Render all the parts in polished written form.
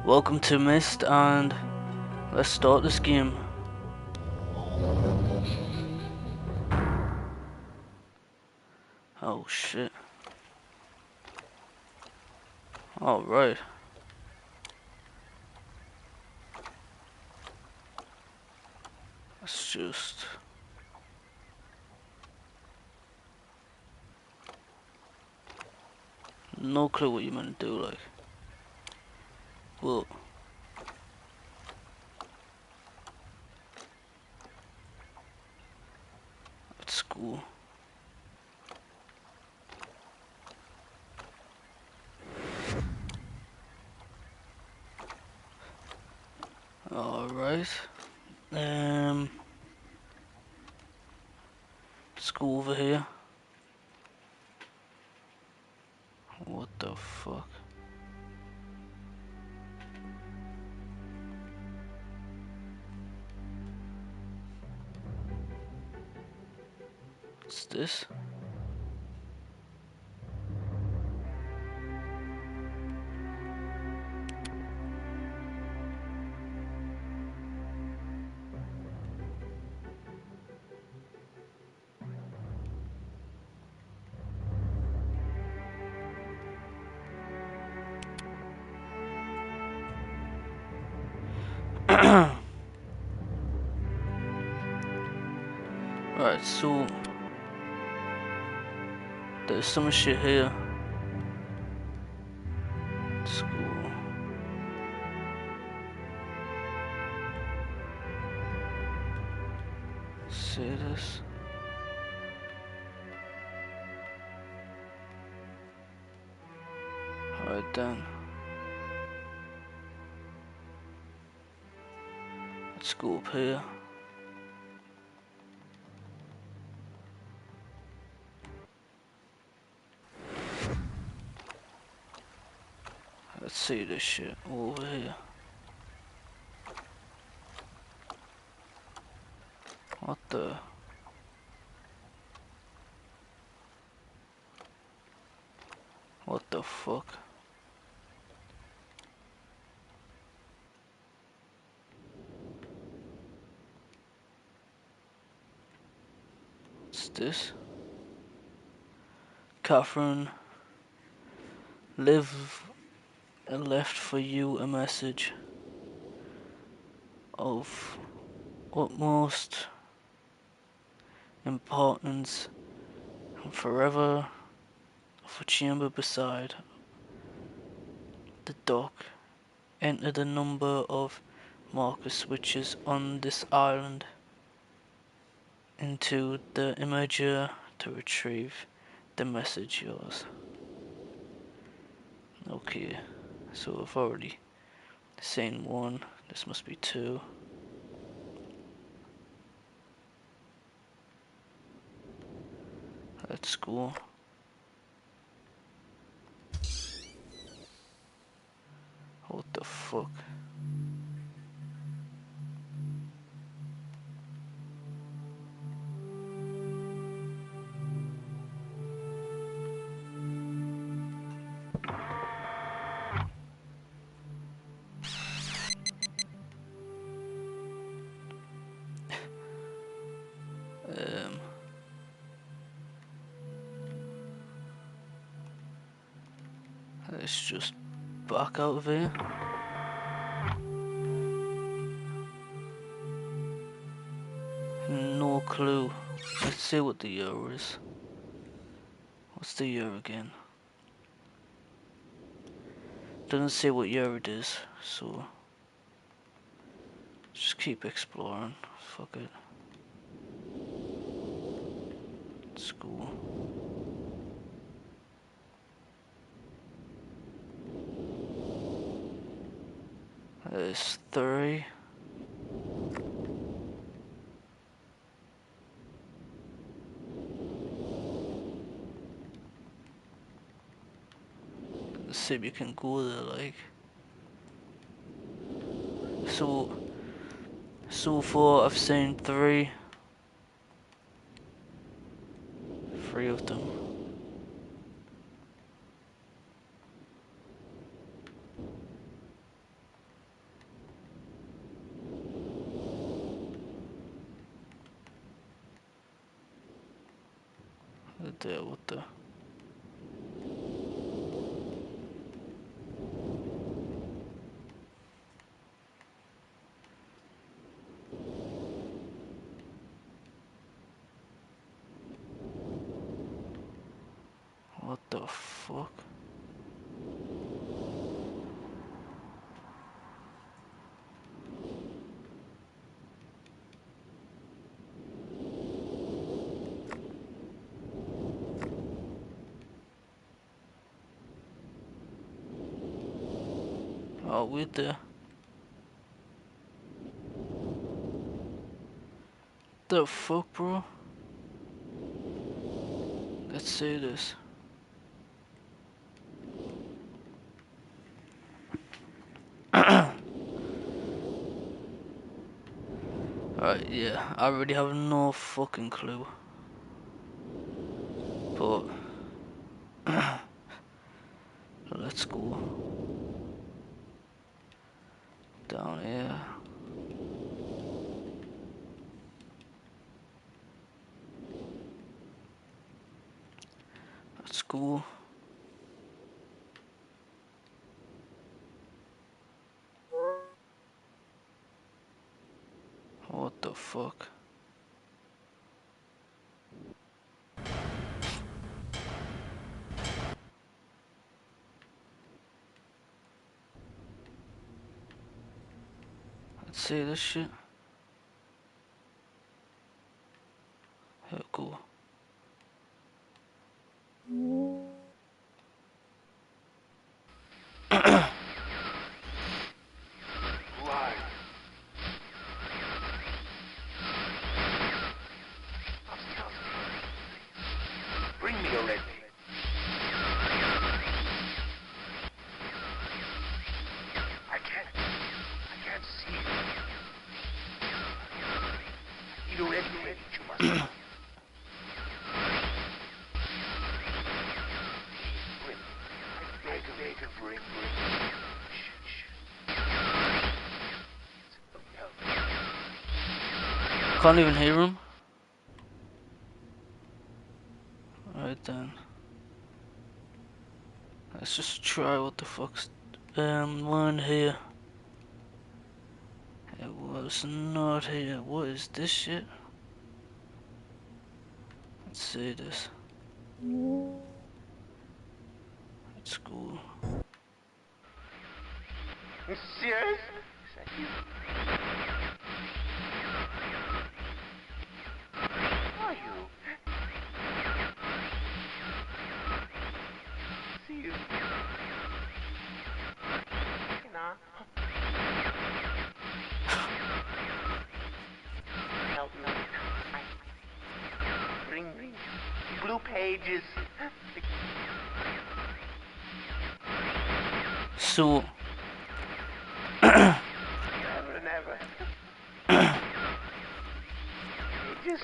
Welcome to Myst, and let's start this game. Oh shit. Alright. Let's just... No clue what you're meant to do, like. Well... At school. Alright. School over here. What the fuck? What's this? Right, so... There's some shit here. School. See this? Alright then. Let's go up here. Let's see this shit over here. What the? What the fuck? What's this? Catherine, Liv left for you a message of utmost importance and forever of a chamber beside the dock. Enter the number of marker switches on this island into the imager to retrieve the message yours. Okay, so I've already seen one, this must be two. Let's go. What the fuck? Let's just back out of here. No clue. Let's see what the year is. What's the year again? Doesn't say what year it is, so just keep exploring. Fuck it. School. There's 3. Let's see if you can go there, like. So far I've seen 3 of them. there, what the? What the fuck? Oh, we're there. The fuck, bro? Let's say this. Alright, yeah, I already have no fucking clue. But let's go down here. Let's go. What the fuck? Let's see this shit. Here we go. Bring me a red. I can't see. Need a red page, you must. Bring. Can't even hear him. Right then. Let's just try what the fuck's one here. It was not here. What is this shit? Let's see this. Let's go. Serious? Is that you? Are you? See you. Nah. Help me. Bring blue pages. So Never. Pages.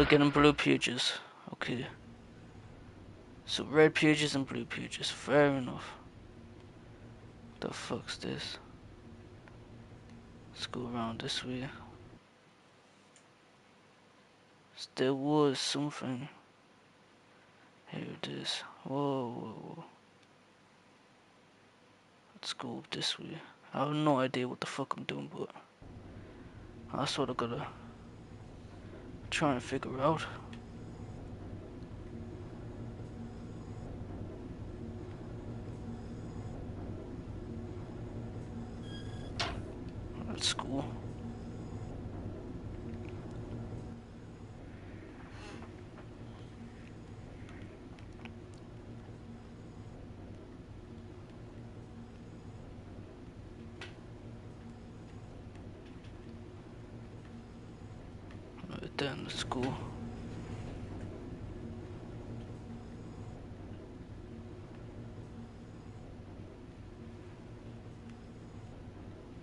gotta get in blue pages. Okay. So red pages and blue pages. Fair enough. The fuck's this? Let's go around this way. There was something. Here it is. Whoa. Let's go up this way. I have no idea what the fuck I'm doing, but I sort of gotta try and figure out. Let's go. Right then, let's go.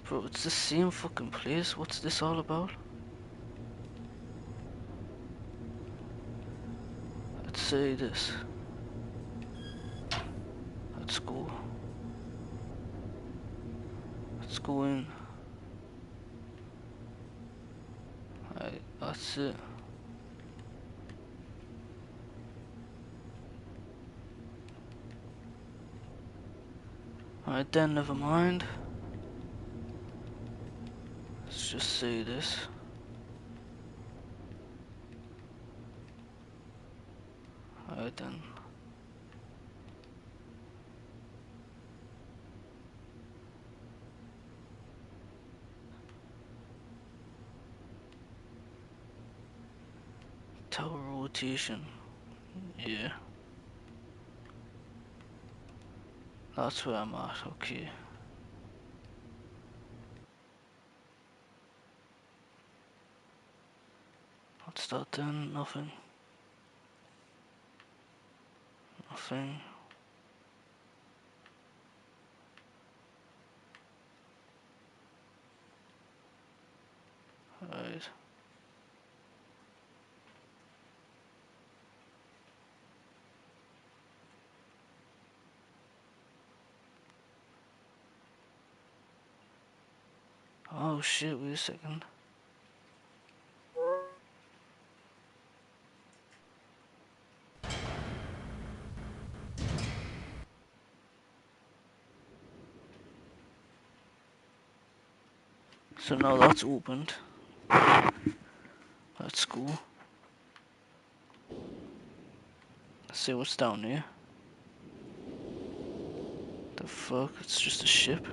Bro, it's the same fucking place. What's this all about? Let's say this. Let's go. Let's go in. That's it. Alright then, never mind. Let's just see this. Alright then. Tower rotation. Yeah. That's where I'm at, okay. What's that then? Nothing. Nothing. Alright. Oh shit, wait a second. So now that's opened. That's cool. Let's see what's down here. The fuck? It's just a ship.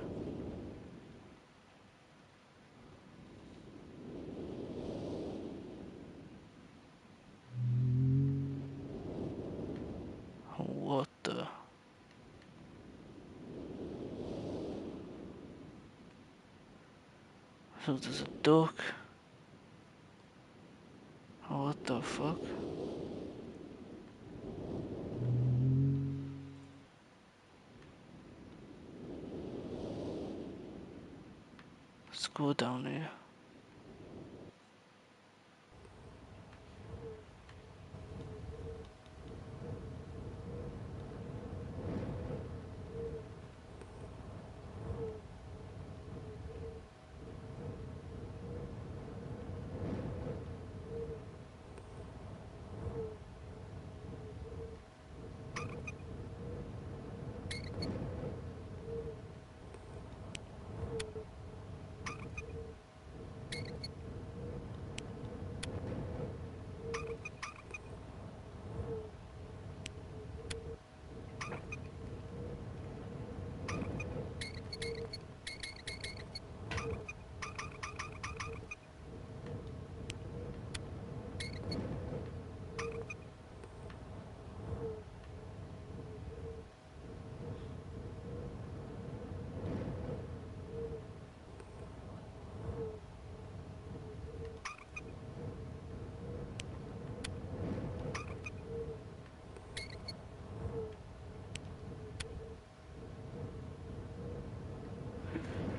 What the? So there's a duck. What the fuck? Let's go down here.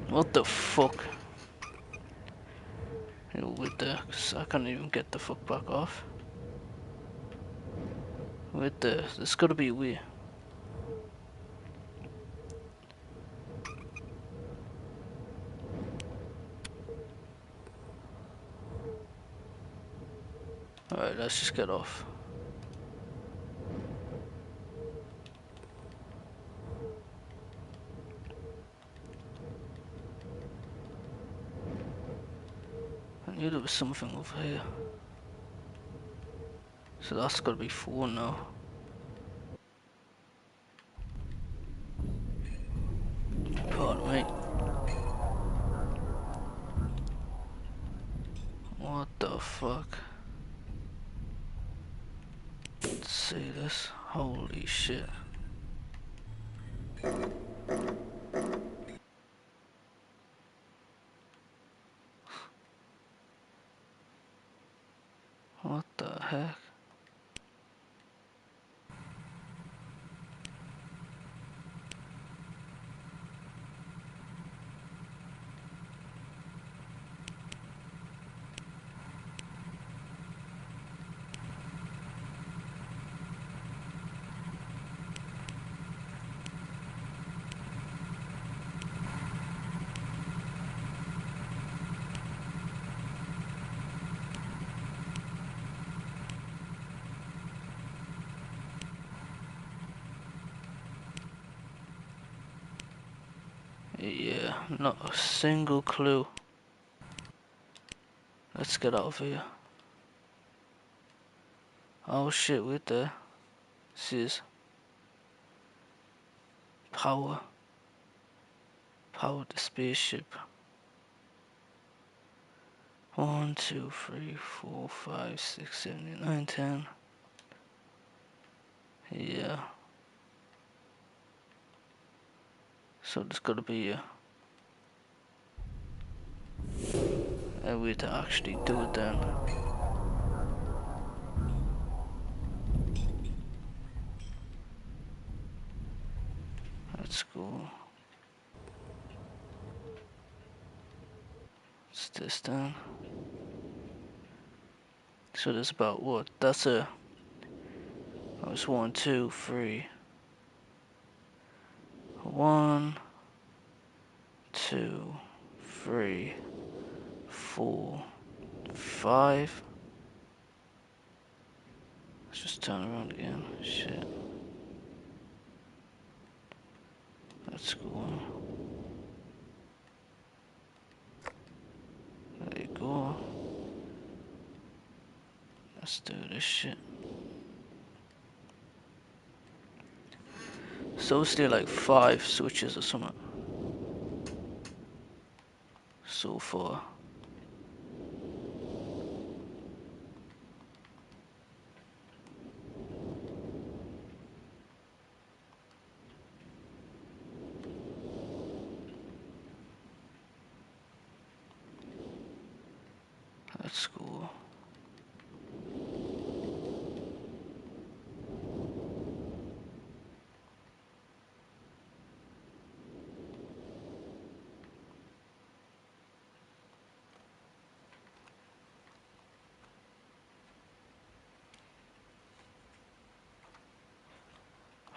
What the fuck? With the, cause I can't even get the fuck back off. With the, there's gotta be a way. Alright, let's just get off. I knew there was something over here. So that's gotta be 4 now. Pardon me. What the fuck? Let's see this. Holy shit. What the heck? Yeah, not a single clue. Let's get out of here. Oh shit, we're there. This is power. Power the spaceship. 1, 2, 3, 4, 5, 6, 7, 8, 9, 10. Yeah. So there's gotta be a way to actually do it then. Let's go. What's this then? So there's about what? That's a. That was 1, 2, 3. 1, 2, 3, 4, 5. Let's just turn around again. Shit. Let's go on. There you go. Let's do this shit. So it's still like 5 switches or something. So far. Let's go.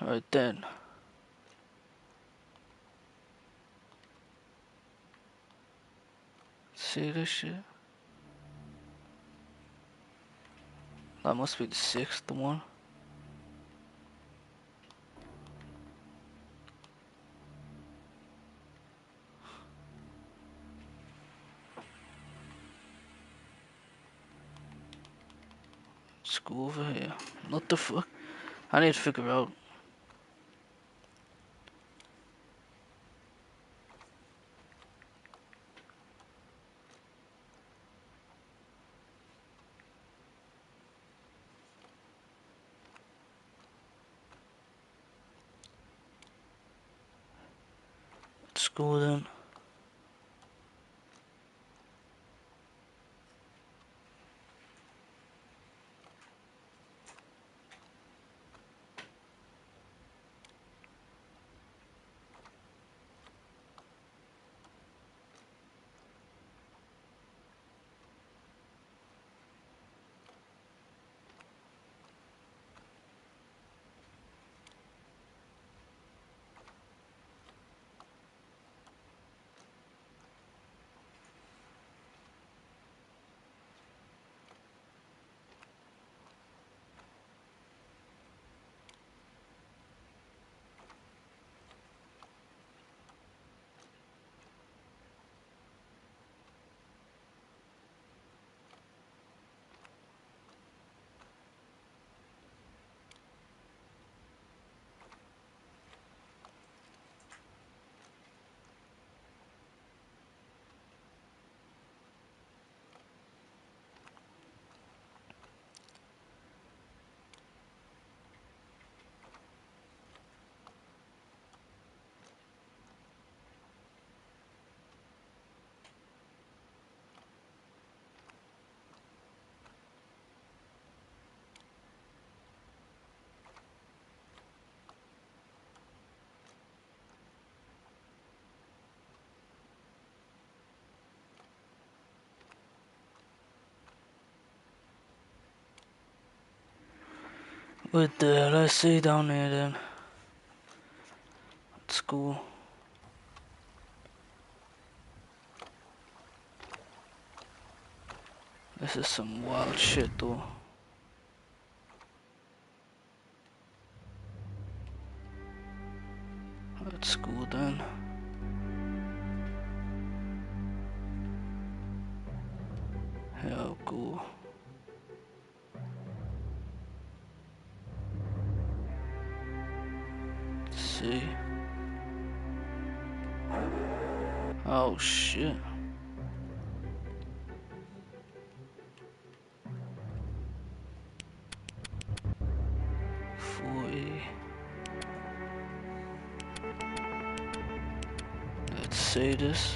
Alright then. See this shit? That must be the 6th one. Let's go over here. What the fuck? I need to figure out. Let's go then. What the hell I see down there then? Let's go. This is some wild shit though. Let's go then. Cool. Let's see. Oh shit. Let's say this.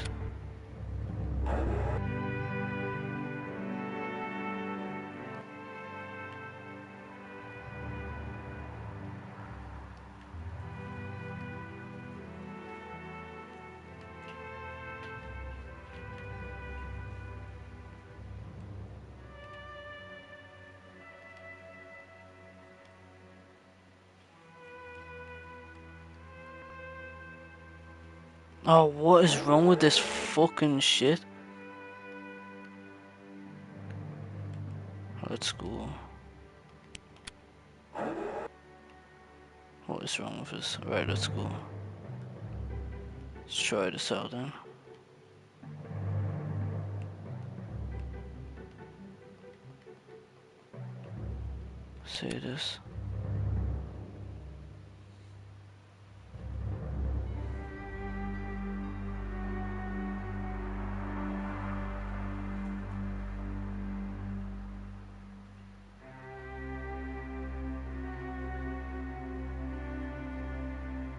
Oh, what is wrong with this fucking shit? Let's go. What is wrong with this? Right, let's go. Let's try this out then. Say this.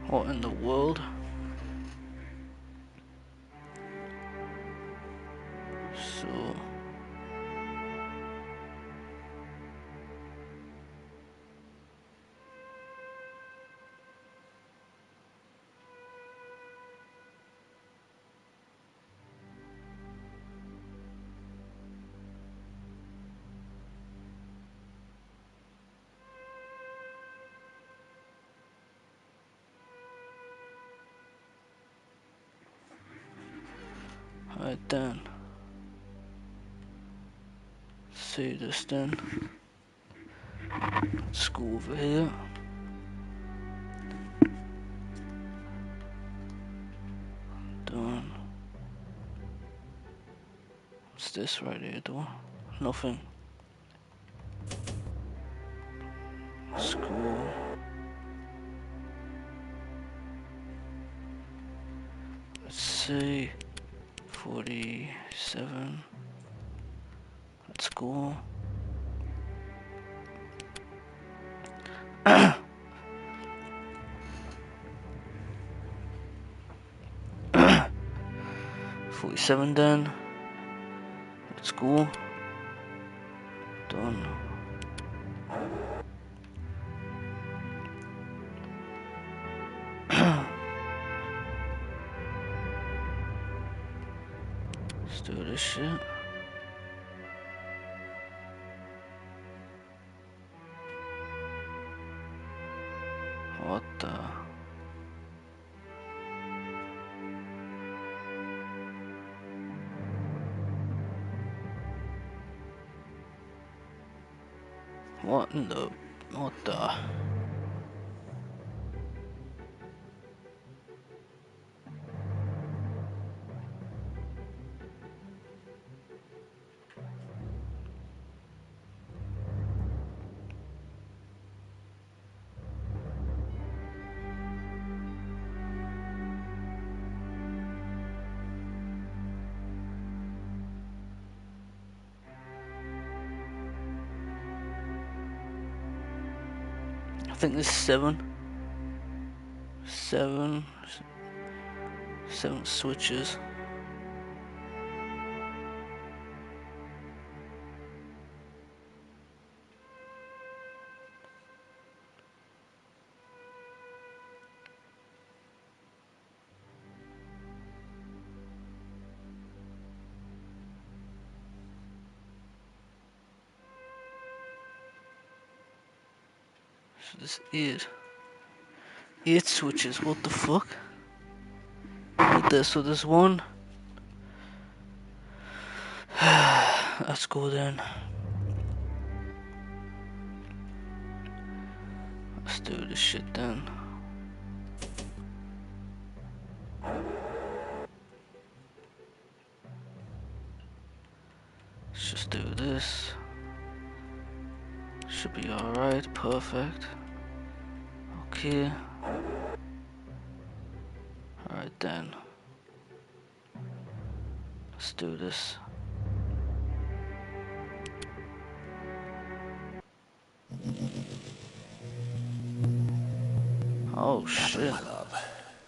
What in the world? So... Right then. Say this then. Let's go over here. Done. What's this right here though? Nothing. Let's go. Let's see. 47. Let's go. 47 then. Let's go. Done. Let's do this shit. What the? What in the? What the? I think there's 7. 7 switches. So there's 8 switches. What the fuck? Right there, so there's 1. Let's go then. Let's do this shit then. Let's just do this. perfect. Okay. Alright then. Let's do this. Oh Catherine, shit. my love,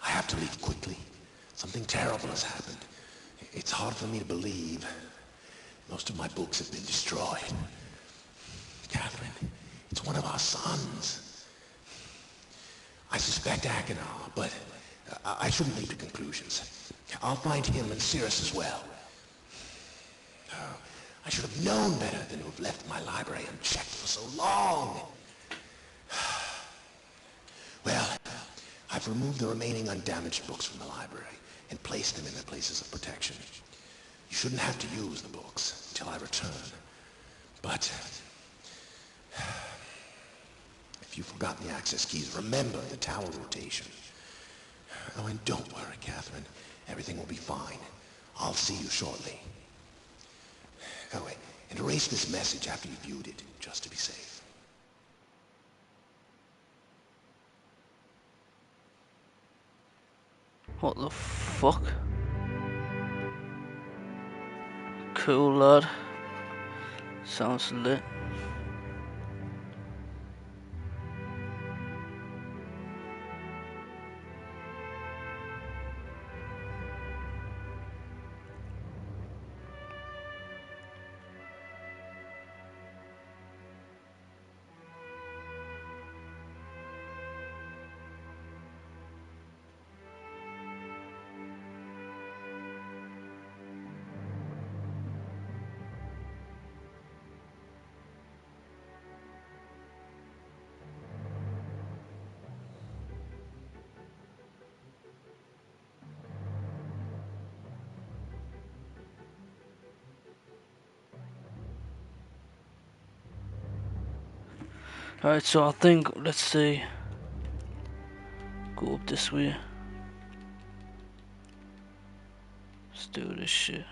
I have to leave quickly. Something terrible has happened. It's hard for me to believe. Most of my books have been destroyed. Catherine, it's one of our sons. I suspect Achenar, but I shouldn't leap to conclusions. I'll find him and Cirrus as well. Oh, I should have known better than to have left my library unchecked for so long. Well, I've removed the remaining undamaged books from the library and placed them in their places of protection. You shouldn't have to use the books until I return. But if you've forgotten the access keys, remember the tower rotation. Oh, and don't worry, Catherine. Everything will be fine. I'll see you shortly. Oh, wait, and erase this message after you've viewed it, just to be safe. What the fuck? Cool, lad. Sounds lit. Alright, so I think, let's see. Go up this way. Let's do this shit.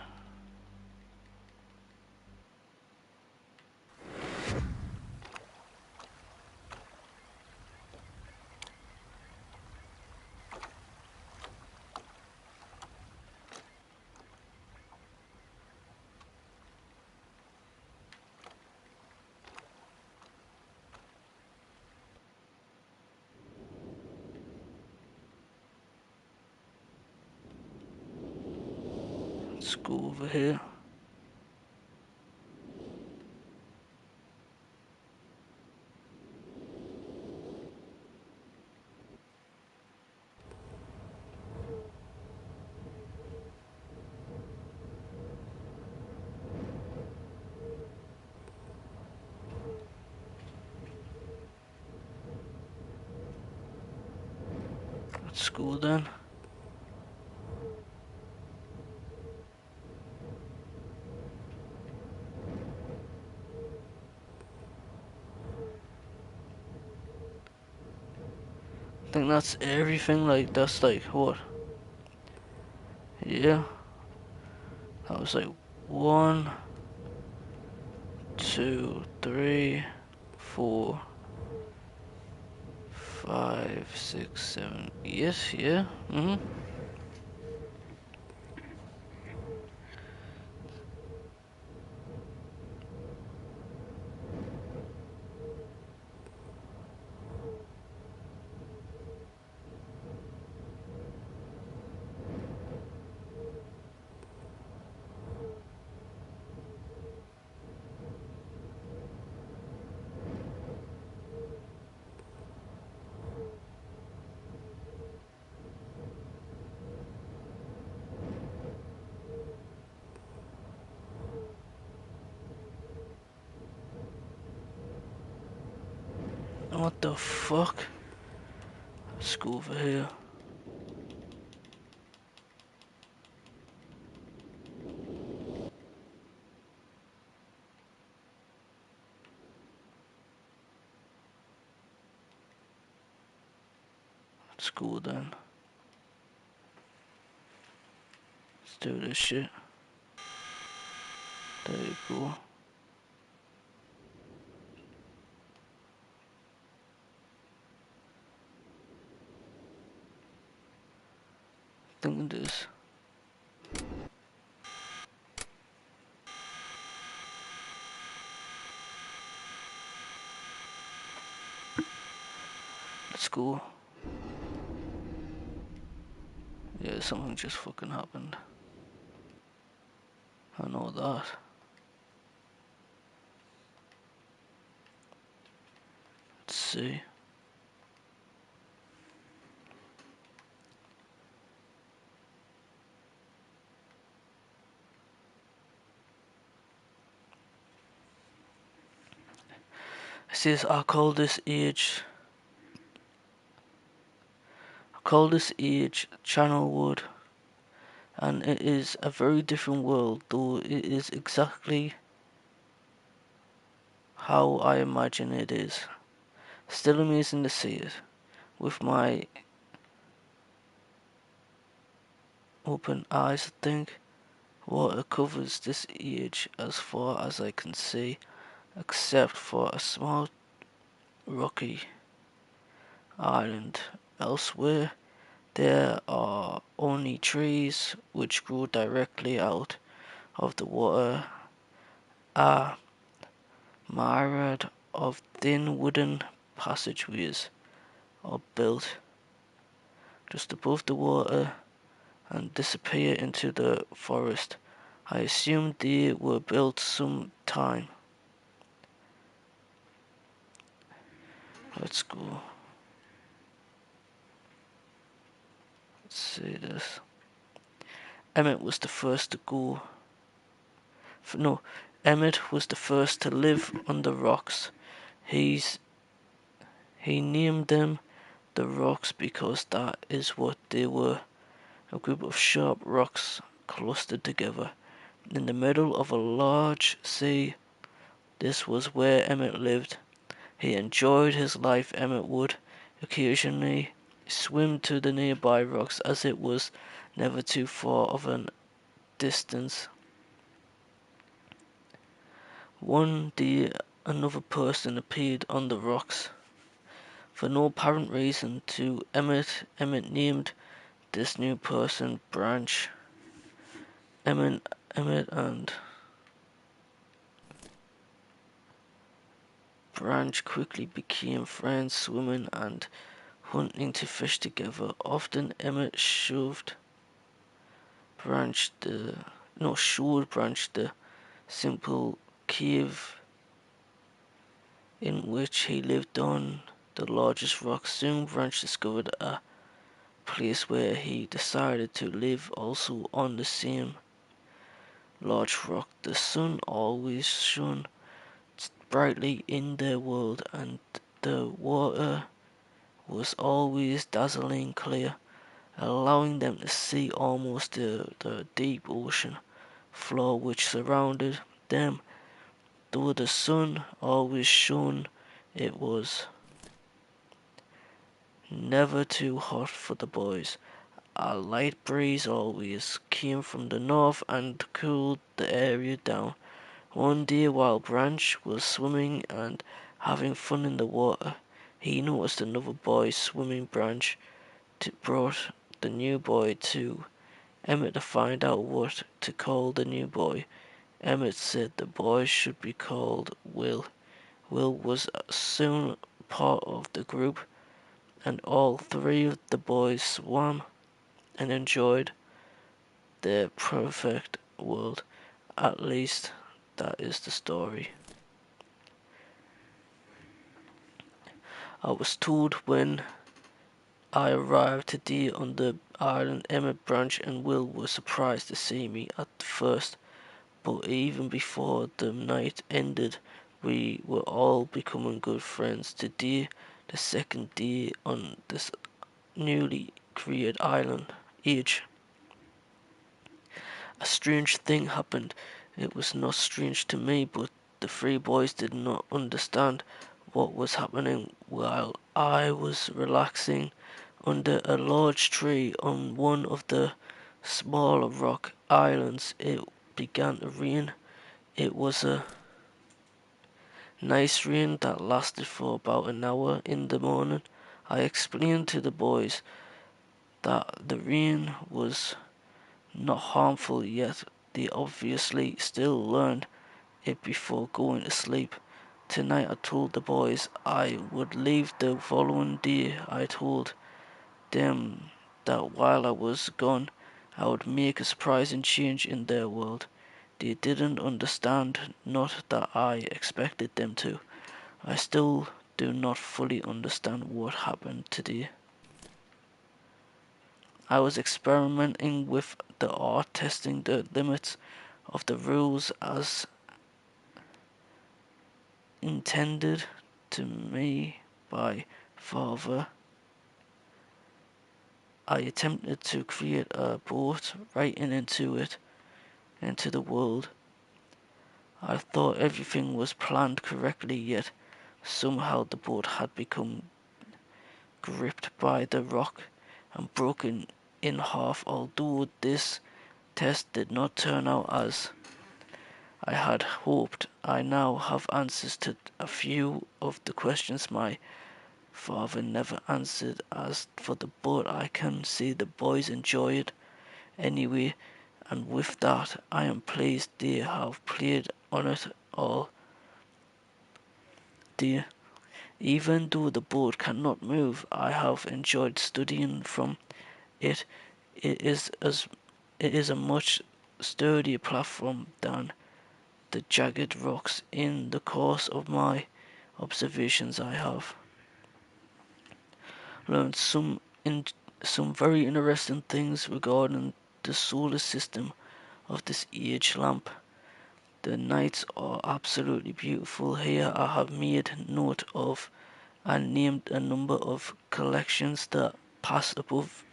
Let's go over here. Let's go then. I think that's everything, like, that's like, what? Yeah. That was like 1, 2, 3, 4, 5, 6, 7. Yes, yeah. What the fuck? Let's go over here. Let's go then. Let's do this shit. There you go. think it is. Let's go. Yeah, something just fucking happened. I know that. Let's see. It says, I call this age Channelwood, and it is a very different world, though it is exactly how I imagine it is. Still amazing to see it, with my open eyes, I think. Water covers this age as far as I can see, except for a small rocky island. Elsewhere, there are only trees which grow directly out of the water, a myriad of thin wooden passageways are built just above the water and disappear into the forest. I assume they were built some time. Let's go. Let's see this. Emmett was the first to go. No, Emmett was the first to live on the rocks. He named them the rocks because that is what they were. A group of sharp rocks clustered together in the middle of a large sea. This was where Emmett lived. He enjoyed his life. Emmett would occasionally swim to the nearby rocks as it was never too far of a distance. One day another person appeared on the rocks. For no apparent reason to Emmett named this new person Branch. Emmett and Branch quickly became friends, swimming and hunting to fish together. Often Emmett showed Branch the simple cave in which he lived on the largest rock. Soon Branch discovered a place where he decided to live, also on the same large rock. The sun always shone brightly in their world, and the water was always dazzling clear, allowing them to see almost the deep ocean floor which surrounded them. Though the sun always shone, it was never too hot for the boys. A light breeze always came from the north and cooled the area down. One day while Branch was swimming and having fun in the water, he noticed another boy swimming. Branch brought the new boy to Emmett to find out what to call the new boy. Emmett said the boy should be called Will. Will was soon part of the group, and all three of the boys swam and enjoyed their perfect world. At least that is the story. I was told when I arrived today on the island. Emmett, Branch and Will were surprised to see me at first, but even before the night ended, we were all becoming good friends. Today, the second day on this newly created island, age, a strange thing happened. It was not strange to me, but the three boys did not understand what was happening. While I was relaxing under a large tree on one of the smaller rock islands, it began to rain. It was a nice rain that lasted for about an hour. In the morning, I explained to the boys that the rain was not harmful, yet they obviously still learned it before going to sleep. Tonight I told the boys I would leave the following day. I told them that while I was gone, I would make a surprising change in their world. They didn't understand, not that I expected them to. I still do not fully understand what happened today. I was experimenting with the art, testing the limits of the rules as intended to me by Father. I attempted to create a boat, writing into it, into the world. I thought everything was planned correctly, yet somehow the boat had become gripped by the rock and broken in half. Although this test did not turn out as I had hoped, I now have answers to a few of the questions my father never answered. As for the boat, I can see the boys enjoy it anyway, and with that I am pleased they have played on it all day. Even though the boat cannot move, I have enjoyed studying from it. It is as it is a much sturdier platform than the jagged rocks. In the course of my observations, I have learned some very interesting things regarding the solar system of this age lamp. The nights are absolutely beautiful here. I have made note of and named a number of collections that pass above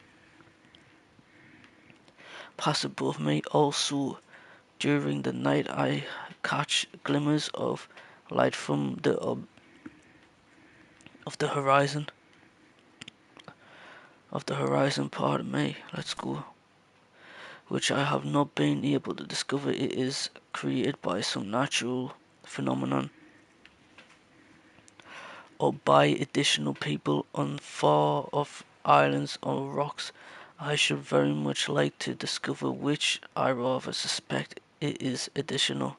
me. Also, during the night, I catch glimmers of light from the horizon. Of the horizon, pardon me. Let's go. Which I have not been able to discover. It is created by some natural phenomenon or by additional people on far off islands or rocks. I should very much like to discover which. I rather suspect it is additional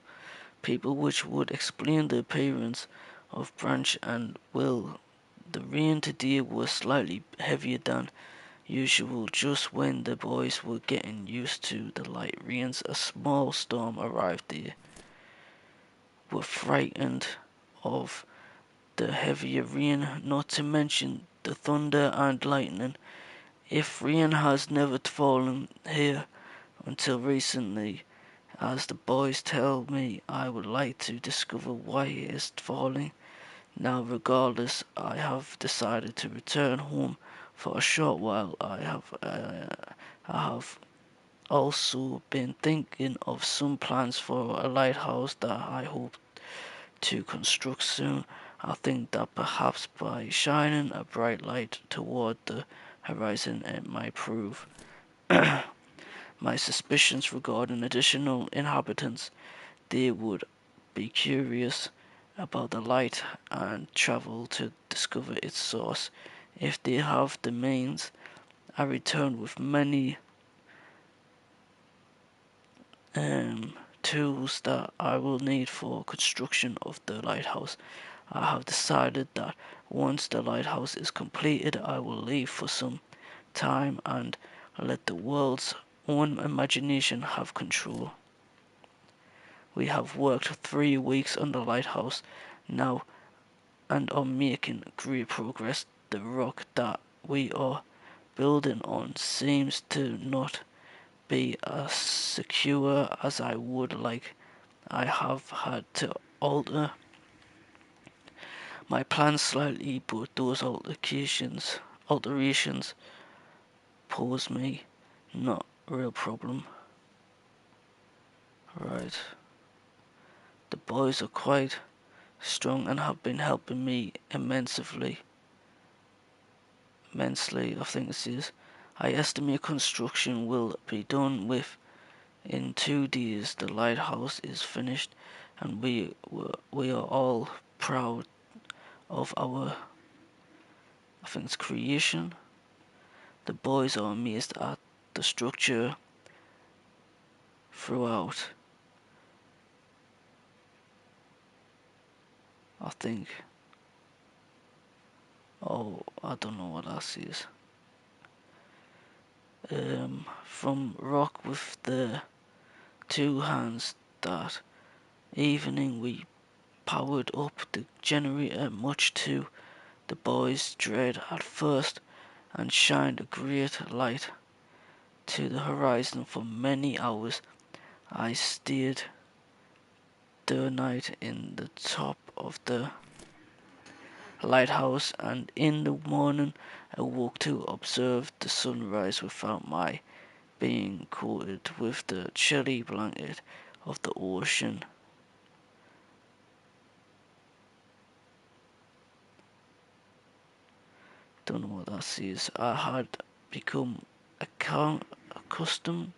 people, which would explain the appearance of Branch and Will. The rain today was slightly heavier than usual. Just when the boys were getting used to the light rains, a small storm arrived. They were frightened of the heavier rain, not to mention the thunder and lightning. If rain has never fallen here until recently, as the boys tell me, I would like to discover why it is falling. Now, regardless, I have decided to return home for a short while. I have also been thinking of some plans for a lighthouse that I hope to construct soon. I think that perhaps by shining a bright light toward the horizon it might prove my suspicions regarding additional inhabitants. They would be curious about the light and travel to discover its source. If they have the means, I return with many tools that I will need for construction of the lighthouse. I have decided that once the lighthouse is completed, I will leave for some time and let the world's own imagination have control. We have worked 3 weeks on the lighthouse now and are making great progress. The rock that we are building on seems to not be as secure as I would like. I have had to alter my plans slightly, but those alterations pose me not real problem. Right. The boys are quite strong and have been helping me immensely, I think it is. I estimate construction will be done with in 2 days. The lighthouse is finished, and we are all proud of our, I think it's creation. The boys are amazed at the structure throughout. I think. Oh, I don't know what else is. From rock with the two hands that evening we powered up the generator much to the boys' dread at first and shined a great light to the horizon for many hours. I steered the night in the top of the lighthouse, and in the morning awoke to observe the sunrise without my being coated with the chilly blanket of the ocean. Don't know what that says. I had become accustomed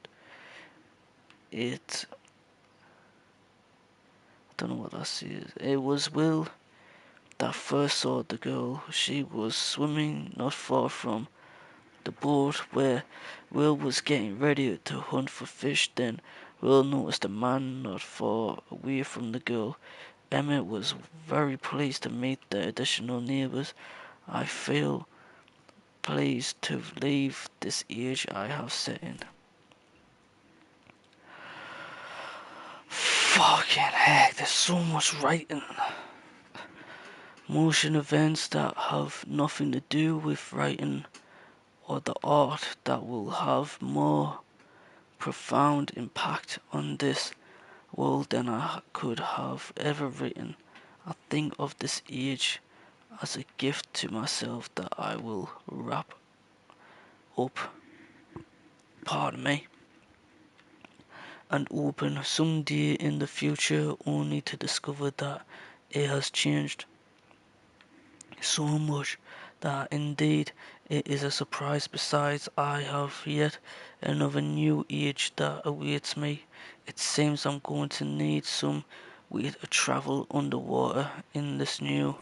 it. Don't know what that says. It was Will that first saw the girl. She was swimming not far from the boat where Will was getting ready to hunt for fish. Then Will noticed a man not far away from the girl. Emmett was very pleased to meet the additional neighbors. I feel pleased to leave this age I have set in. Fucking heck, there's so much writing. Motion events that have nothing to do with writing or the art that will have more profound impact on this world than I could have ever written. I think of this age as a gift to myself that I will wrap up, pardon me, and open someday in the future only to discover that it has changed so much that indeed it is a surprise. Besides, I have yet another new age that awaits me. It seems I'm going to need some way to travel underwater in this new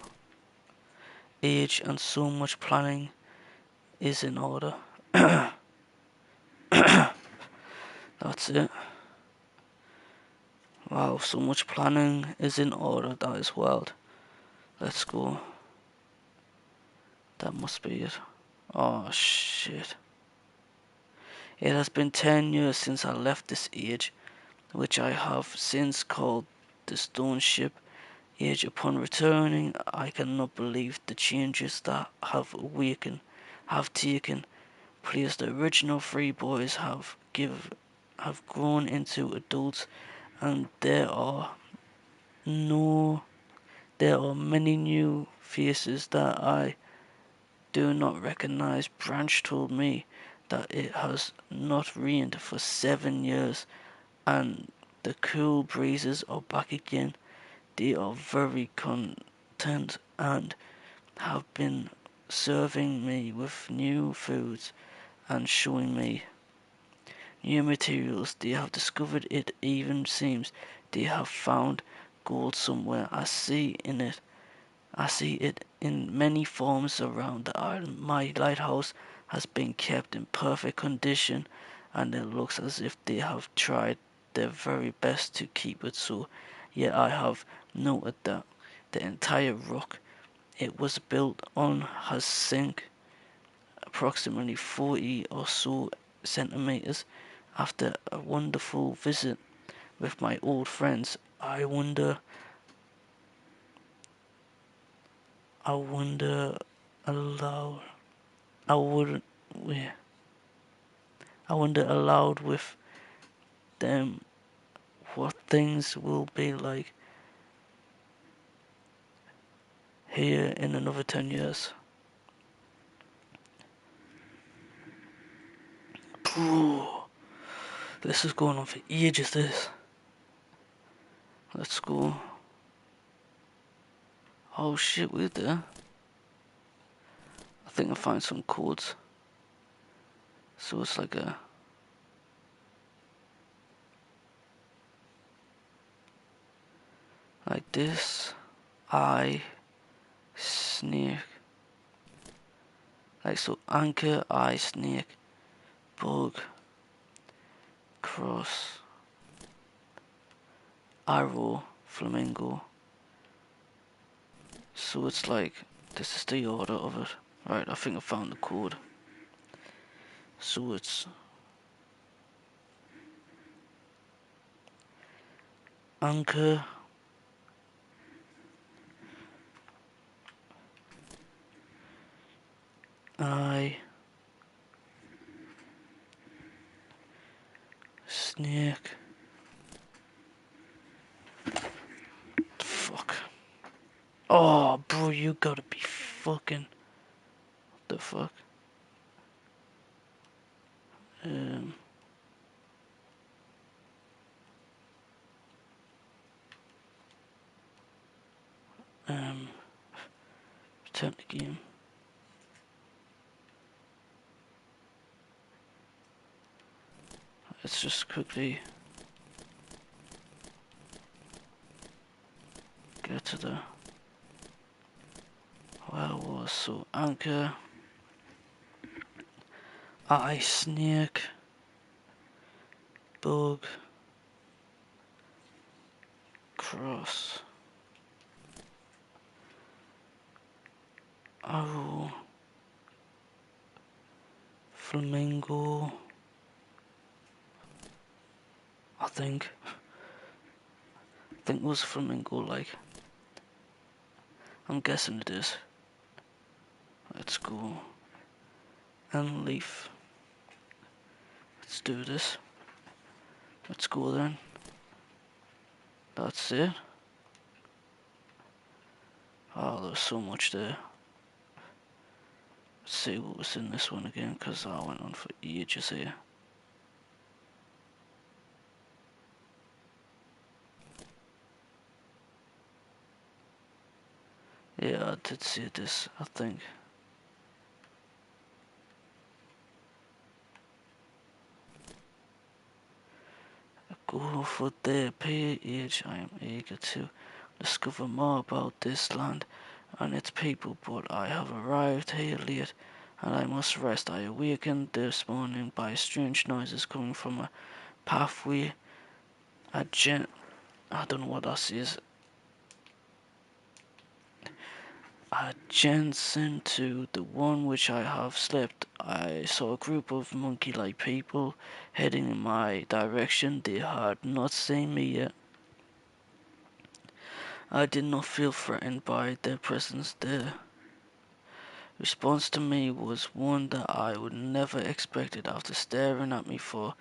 age, and so much planning is in order. That's it. Wow, so much planning is in order. That is wild. Let's go. That must be it. Oh shit. It has been 10 years since I left this age, which I have since called the stone ship age. Upon returning, I cannot believe the changes that have taken place. The original three boys have grown into adults, and no there are many new faces that I do not recognize. Branch told me that it has not rained for 7 years, and the cool breezes are back again. They are very content and have been serving me with new foods and showing me new materials. They have discovered, it even seems they have found gold somewhere. I see it in many forms around the island. My lighthouse has been kept in perfect condition, and it looks as if they have tried their very best to keep it so. Yet I have noted that the entire rock it was built on has sunk approximately 40 or so centimeters. After a wonderful visit with my old friends, I wonder aloud. I wouldn't. Yeah, I wonder aloud with them what things will be like here in another 10 years. Bro, this is going on for ages, this. Let's go. Oh shit, we're there. I think I find some codes. So it's like this. I snake Like so, anchor, eye, snake, bug, cross, arrow, flamingo. So it's like, this is the order of it. Right, I think I found the code. So it's anchor, eye, snake. Fuck. Oh, bro, you gotta be fucking. What the fuck? Um, um, return the game. Let's just quickly get to the where it was. So anchor, eye, snake, bug, cross, arrow, flamingo. I think it was flamingo. Like, I'm guessing it is. Let's go and leaf. Let's do this. Let's go then. That's it. Oh, there's so much there. Let's see what was in this one again, because I went on for ages here. Yeah, I did see this, I think. Go for their page. I am eager to discover more about this land and its people, but I have arrived here late, and I must rest. I awakened this morning by strange noises coming from a pathway I don't know what that is. Adjacent to the one which I have slept, I saw a group of monkey-like people heading in my direction. They had not seen me yet. I did not feel threatened by their presence. Their response to me was one that I would never expected. After staring at me for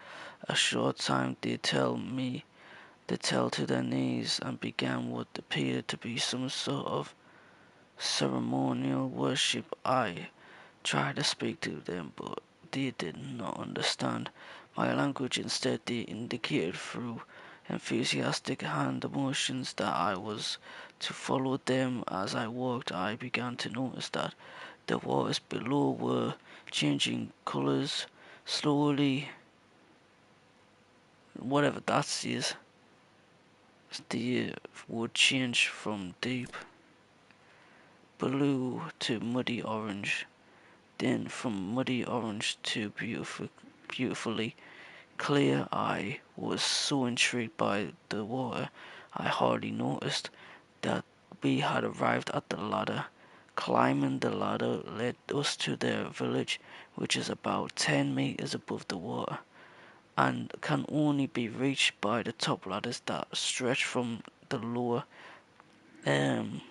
a short time, they fell to their knees and began what appeared to be some sort of ceremonial worship. I tried to speak to them, but they did not understand my language. Instead, they indicated through enthusiastic hand motions that I was to follow them. As I walked, I began to notice that the waters below were changing colors slowly. Whatever that is, they would change from deep blue to muddy orange, then from muddy orange to beautifully clear. I was so intrigued by the water, I hardly noticed that we had arrived at the ladder. Climbing the ladder led us to their village, which is about 10 meters above the water, and can only be reached by the top ladders that stretch from the um,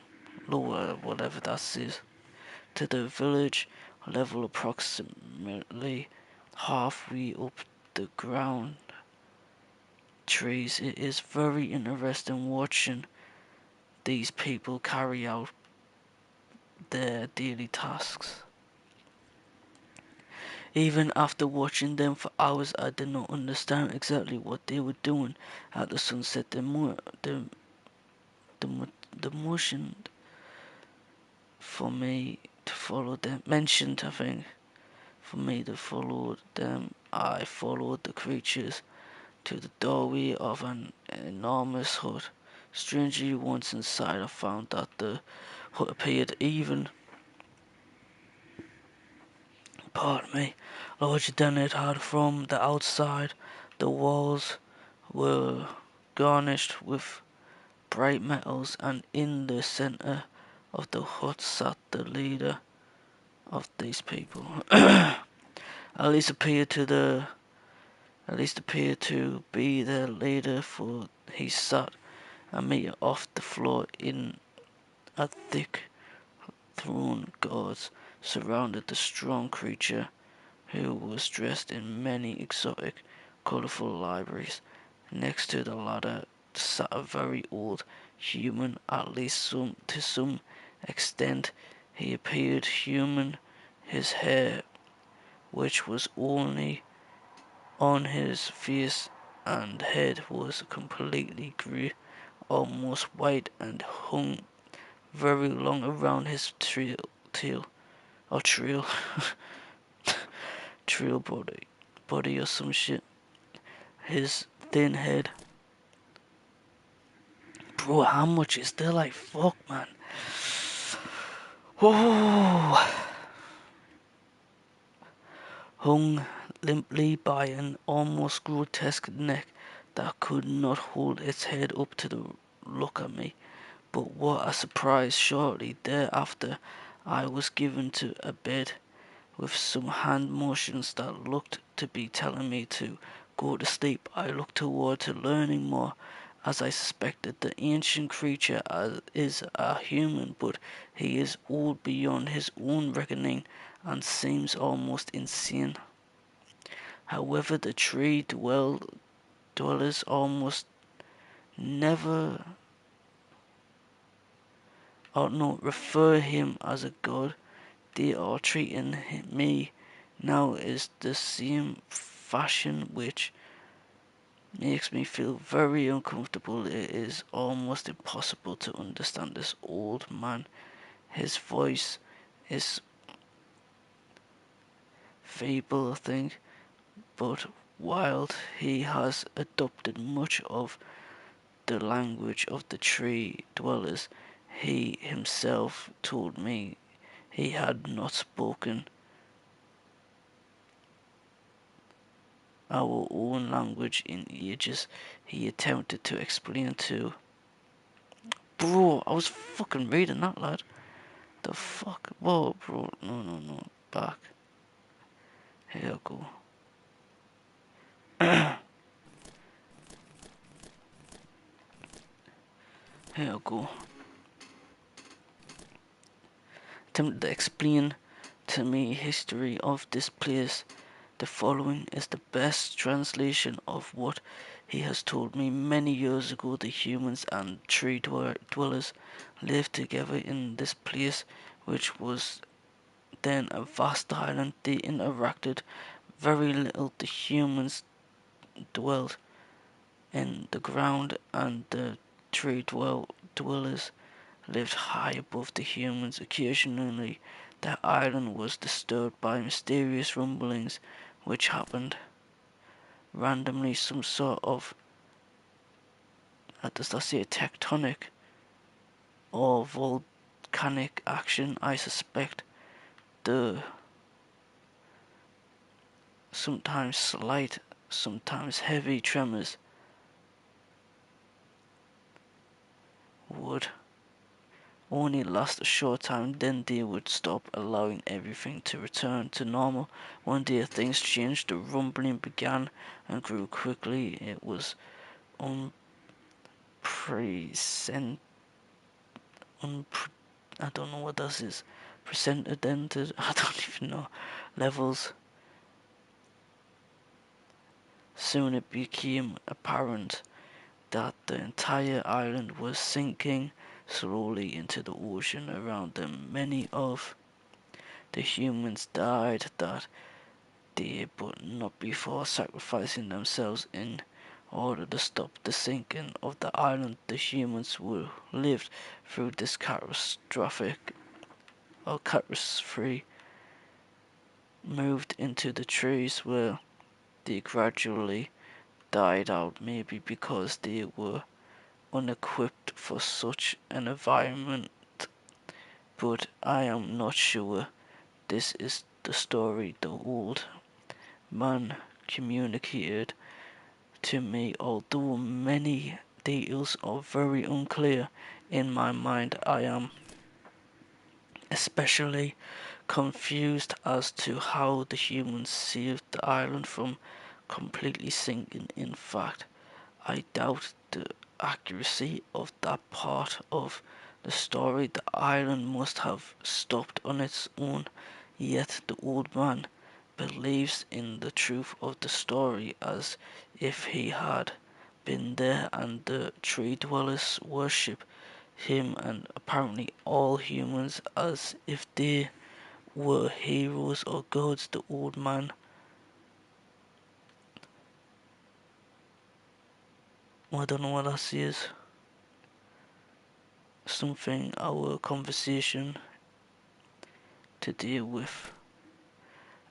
lower, whatever that is, to the village level approximately halfway up the ground trees. It is very interesting watching these people carry out their daily tasks. Even after watching them for hours, I did not understand exactly what they were doing. At the sunset, the, the motion for me to follow them mentioned, I think, for me to follow them. I followed the creatures to the doorway of an enormous hut. Strangely, once inside, I found that the hut appeared even Pardon me, larger than it had from the outside. The walls were garnished with bright metals, and in the centre of the hut sat the leader of these people. at least appeared to the at least appeared to be their leader, for he sat a metre off the floor in a thick throne guards surrounded the strong creature, who was dressed in many exotic, colourful liveries. Next to the ladder sat a very old human, at least to some extent he appeared human. His hair, which was only on his face and head, was completely grey, almost white, and hung very long around his tail or trail trail body or some shit. His thin head. Bro, how much is there? Like, fuck, man. Oh, hung limply by an almost grotesque neck that could not hold its head up to look at me. But what a surprise! Shortly thereafter, I was given to a bed with some hand motions that looked to be telling me to go to sleep. I looked toward to learning more, as I suspected. The ancient creature is a human, but he is old beyond his own reckoning and seems almost insane. However, the dwellers almost never or no refer him as a god. They are treating me now is the same fashion, which makes me feel very uncomfortable. It is almost impossible to understand this old man. His voice is feeble, I think, but while he has adopted much of the language of the tree dwellers, he himself told me he had not spoken our own language in ages. He attempted to explain to. Bro, I was fucking reading that, lad. The fuck? Whoa, bro. No, no, no. Back. Here I go. Here I go. Attempted to explain to me history of this place. The following is the best translation of what he has told me. Many years ago, the humans and tree dwellers lived together in this place, which was then a vast island. They interacted very little. The humans dwelled in the ground, and the tree dwellers lived high above the humans. Occasionally, the island was disturbed by mysterious rumblings, which happened randomly. Some sort of, does that say tectonic or volcanic action? I suspect the sometimes slight, sometimes heavy tremors would only last a short time, then they would stop, allowing everything to return to normal. One day things changed, the rumbling began and grew quickly. It was unprecedented. I don't know what this is. Precedented, I don't even know. Levels. Soon it became apparent that the entire island was sinking slowly into the ocean around them. Many of the humans died that day, but not before sacrificing themselves in order to stop the sinking of the island. The humans who lived through this catastrophic or catastrophe moved into the trees, where they gradually died out, maybe because they were unequipped for such an environment, but I am not sure. This is the story the old man communicated to me, although many details are very unclear in my mind. I am especially confused as to how the humans saved the island from completely sinking. In fact, I doubt the accuracy of that part of the story. The island must have stopped on its own, yet the old man believes in the truth of the story as if he had been there, and the tree dwellers worship him and apparently all humans as if they were heroes or gods. The old man, I don't know what that says. Something our conversation to deal with.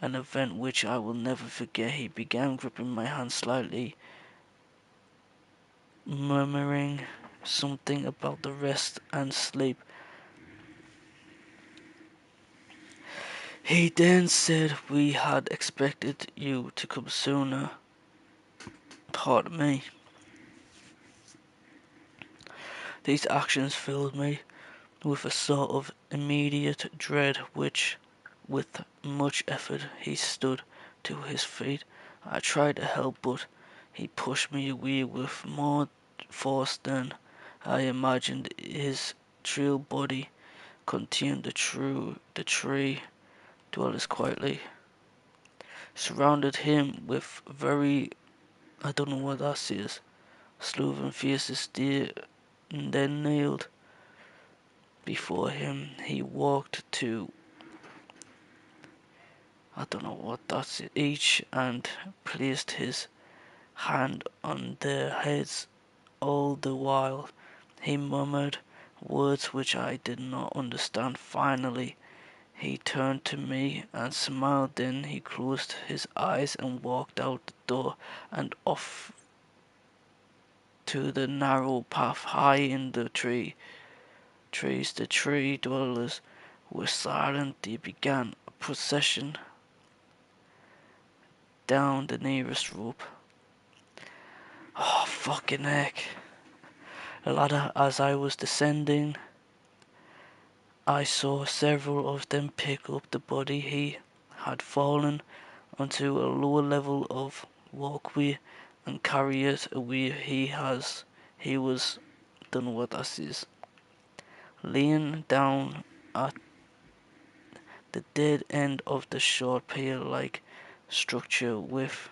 An event which I will never forget. He began gripping my hand slightly, murmuring something about the rest and sleep. He then said we had expected you to come sooner. Pardon me. These actions filled me with a sort of immediate dread which, with much effort, he stood to his feet. I tried to help, but he pushed me away with more force than I imagined. His trail body contained the tree dwellers quietly surrounded him with very, I don't know what that says, sloven faces. They then kneeled before him. He walked to, I don't know what that's, each and placed his hand on their heads. All the while he murmured words which I did not understand. Finally he turned to me and smiled. Then he closed his eyes and walked out the door and off to the narrow path high in the trees. The tree dwellers were silent. They began a procession down the nearest rope. Oh, fucking heck. The ladder, as I was descending, I saw several of them pick up the body. He had fallen onto a lower level of walkway and carry it away. He was, don't know what that is, laying down at the dead end of the short pier-like structure with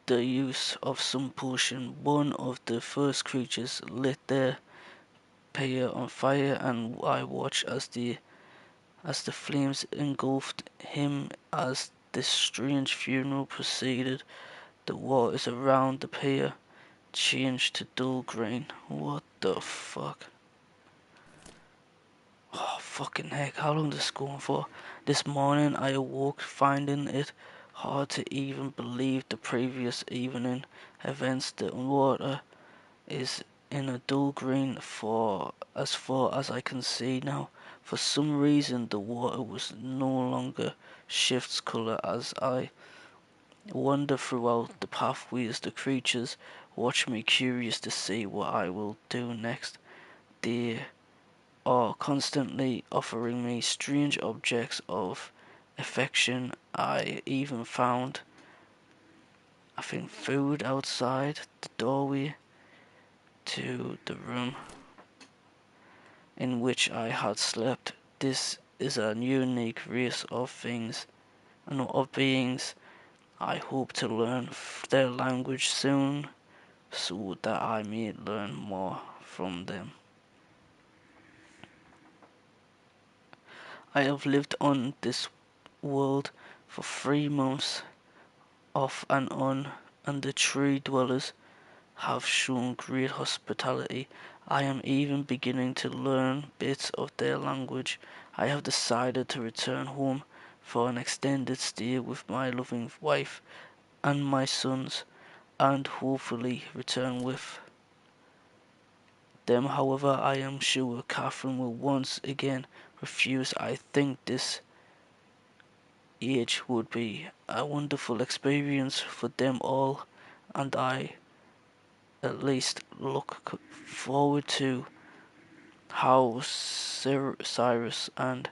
the use of some potion. One of the first creatures lit their pier on fire, and I watched as the flames engulfed him. As this strange funeral proceeded, the waters around the pier changed to dull green. What the fuck? Oh, fucking heck, how long is this going for? This morning I awoke finding it hard to even believe the previous evening events. The water is in a dull green for as far as I can see now. For some reason the water was no longer shifts colour. As I wander throughout the pathways, the creatures watch me, curious to see what I will do next. They are constantly offering me strange objects of affection. I even found, I think, food outside the doorway to the room in which I had slept. This is a unique race of things and of beings. I hope to learn their language soon so that I may learn more from them. I have lived on this world for 3 months, off and on, and the tree dwellers have shown great hospitality. I am even beginning to learn bits of their language. I have decided to return home for an extended stay with my loving wife and my sons, and hopefully return with them. However, I am sure Catherine will once again refuse. I think this age would be a wonderful experience for them all, and I at least look forward to how Cyrus and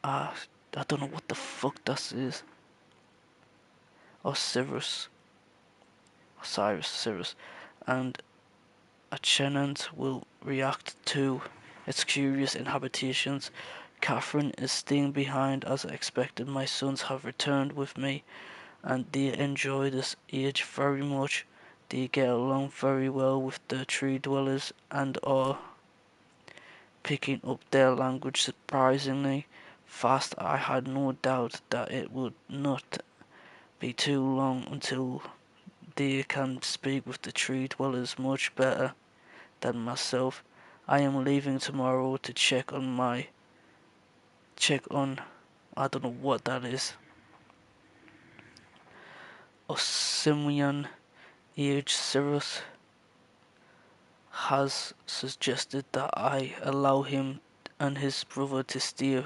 uh, I don't know what the fuck that is, or Cyrus, and a tenant will react to its curious inhabitations. Catherine is staying behind as I expected. My sons have returned with me, and they enjoy this age very much. They get along very well with the tree dwellers and are picking up their language surprisingly fast. I had no doubt that it would not be too long until they can speak with the tree dwellers much better than myself. I am leaving tomorrow to check on I don't know what that is. Osimian age Cyrus has suggested that I allow him and his brother to steer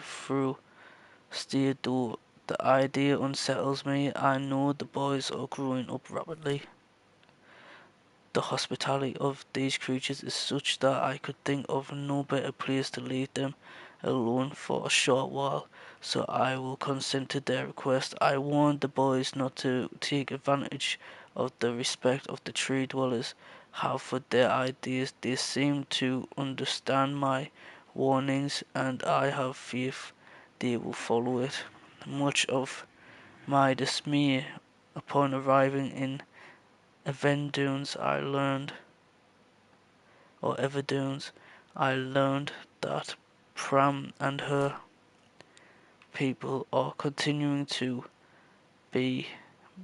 though the idea unsettles me. I know the boys are growing up rapidly. The hospitality of these creatures is such that I could think of no better place to leave them alone for a short while, so I will consent to their request. I warned the boys not to take advantage of the respect of the tree dwellers have for their ideas. They seem to understand my warnings, and I have faith they will follow it. Much of my dismay upon arriving in Evendunes, Everdunes, I learned that Pram and her people are continuing to be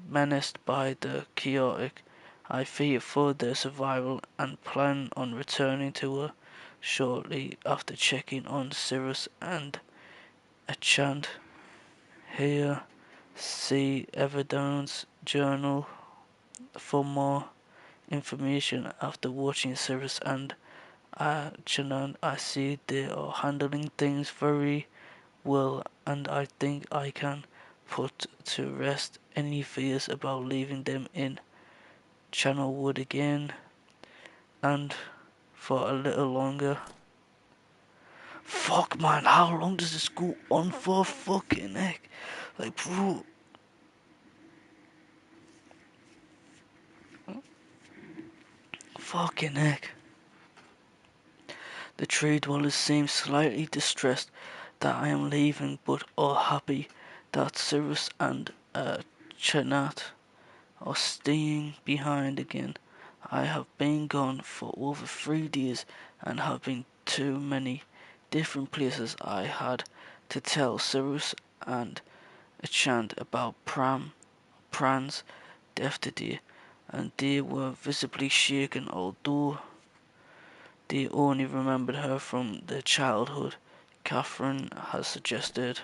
menaced by the chaotic. I fear for their survival and plan on returning to her shortly after checking on Cyrus and Achant. Here, see Everdone's journal for more information. After watching Cyrus and Janan, I see they are handling things very well, and I think I can put to rest any fears about leaving them in Channelwood again, and for a little longer. Fuck, man, how long does this go on for? Fucking heck. Like, bro. Fucking heck. The tree dwellers seem slightly distressed that I am leaving, but are happy that Cyrus and Chanat are staying behind again. I have been gone for over 3 days and have been to many different places. I had to tell Cyrus and Achant about Pran's death today, and they were visibly shaken, although they only remembered her from their childhood. Catherine has suggested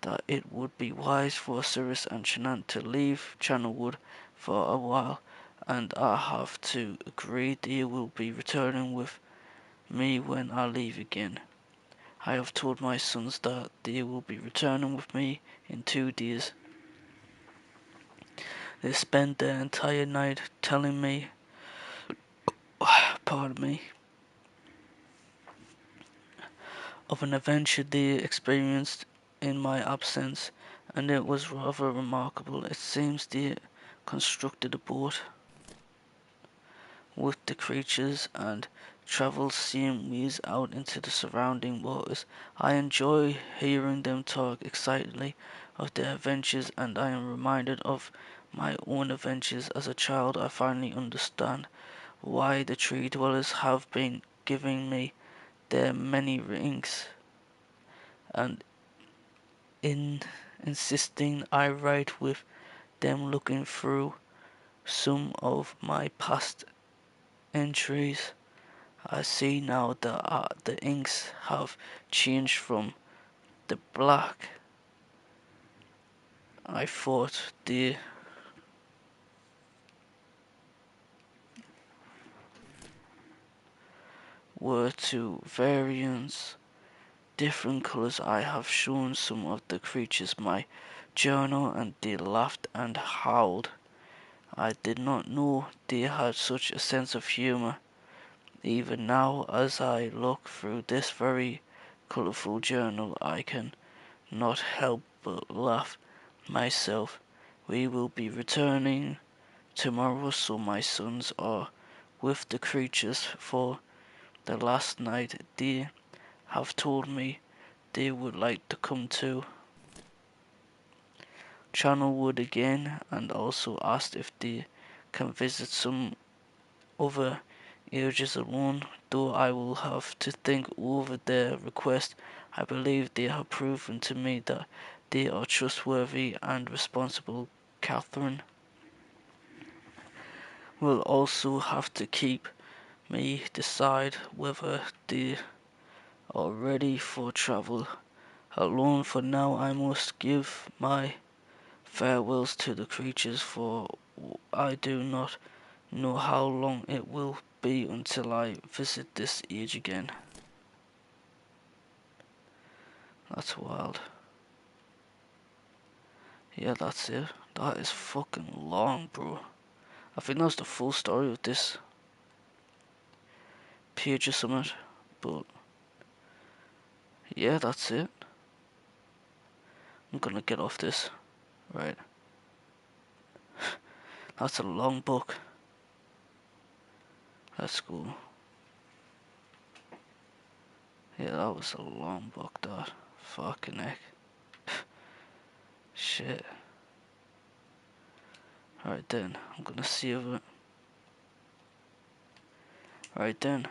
that it would be wise for Cyrus and Shannon to leave Channelwood for a while, and I have to agree they will be returning with me when I leave again. I have told my sons that they will be returning with me in 2 days. They spent their entire night telling me, pardon me, of an adventure they experienced in my absence, and it was rather remarkable. It seems they constructed a boat with the creatures and travelled same ways out into the surrounding waters. I enjoy hearing them talk excitedly of their adventures, and I am reminded of my own adventures as a child. I finally understand why the tree dwellers have been giving me their many rings and in insisting I write with them. Looking through some of my past entries, I see now that the inks have changed from the black I thought they were to variants different colors. I have shown some of the creatures my journal, and they laughed and howled. I did not know they had such a sense of humor. Even now, as I look through this very colorful journal, I can not help but laugh myself. We will be returning tomorrow, so my sons are with the creatures for the last night. They have told me they would like to come to Channelwood again, and also asked if they can visit some other areas alone. Though I will have to think over their request, I believe they have proven to me that they are trustworthy and responsible. Catherine will also have to keep me decide whether they are ready for travel alone. For now, I must give my farewells to the creatures, for I do not know how long it will be until I visit this age again. That's wild. Yeah, that's it. That is fucking long, bro. I think that's the full story of this page or something. But yeah, that's it. I'm gonna get off this. Right. That's a long book. Let's go. Yeah, that was a long book, that. Fucking heck. Shit. Alright then, I'm gonna save it. Right then.